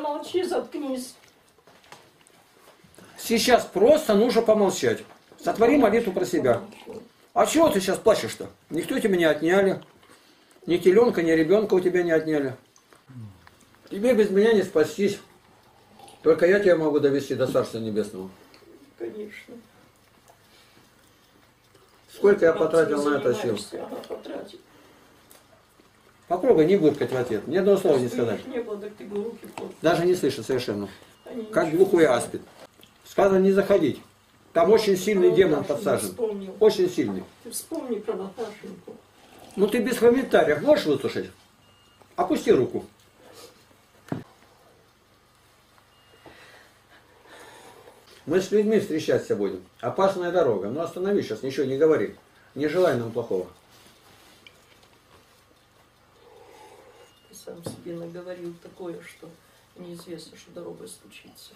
Помолчи, заткнись. Сейчас просто нужно помолчать. Сотвори молитву про себя. А чего ты сейчас плачешь-то? Никто тебя не отняли. Ни теленка, ни ребенка у тебя не отняли. Тебе без меня не спастись. Только я тебя могу довести до Царства Небесного. Конечно. Сколько я потратил на это сил? Попробуй не буркать в ответ. Ни одного слова не сказать. Не было, так ты руки даже не слышит совершенно. Как глухой аспид. Сказано не заходить. Там очень сильный демон подсажен. Очень сильный. Ты вспомни про Наташеньку. Ну ты без комментариев можешь выслушать? Опусти руку. Мы с людьми встречаться будем. Опасная дорога. Ну остановись сейчас, ничего не говори. Не желай нам плохого. Ты сам себе наговорил такое, что неизвестно, что дорогой случится.